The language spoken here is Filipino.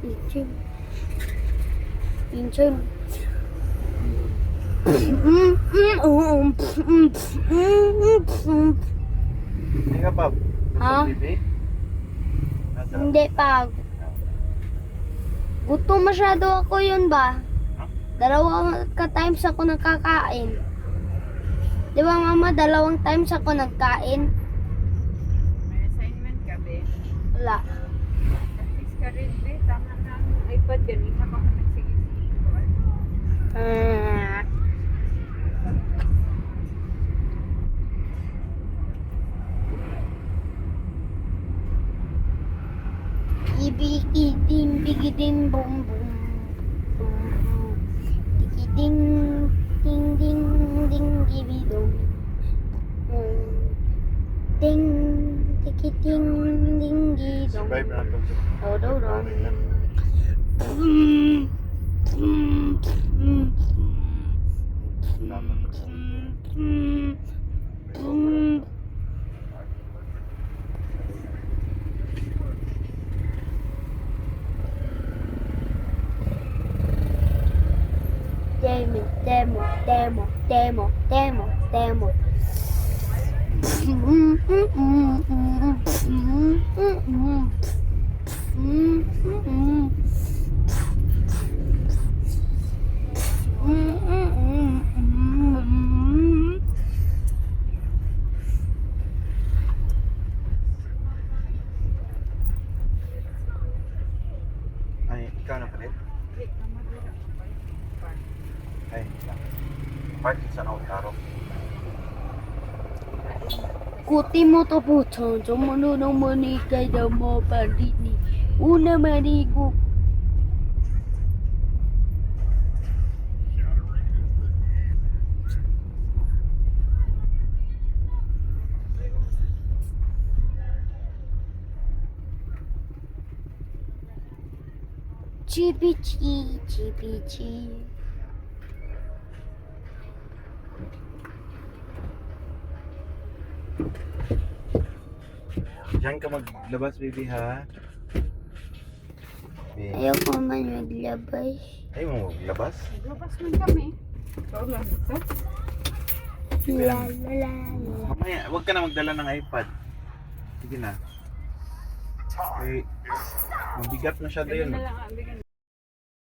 Inchim. Inchim. Hindi ka pa. Ha? Bibi? Hindi pa. Gutom masyado ako yun ba? Dalawang ka-times ako nagkakain. Di ba mama, dalawang times ako nagkain? May assignment ka, be. Wala. Practice ka rin, be. Tama na ang iPad yan. Isa pa ka nagsige-sige. Ah. Ibigidim, bigidim, bum, bum. Ding, ding, ding, ding, gibidum. Ding, ding, ding, gidum. Survive na ito. Do, do, do. Demo, demo, demo, demo, demo, demo. Ay, ikaw na palit? Ay, part sa nautaro. Kuti mo to po, so manunong manikay daw mo pandini. Una manigo. Chibichi, chibichi. Diyan ka maglabas, baby, ha? Baby. Ayoko man maglabas. Ay, mo maglabas? Labas man kami. Ikaw lang ito. La la la la. Mamaya, huwag ka na magdala ng iPad. Sige na. Okay. Mabigat masyado yun. Ganun na lang ang bigyan.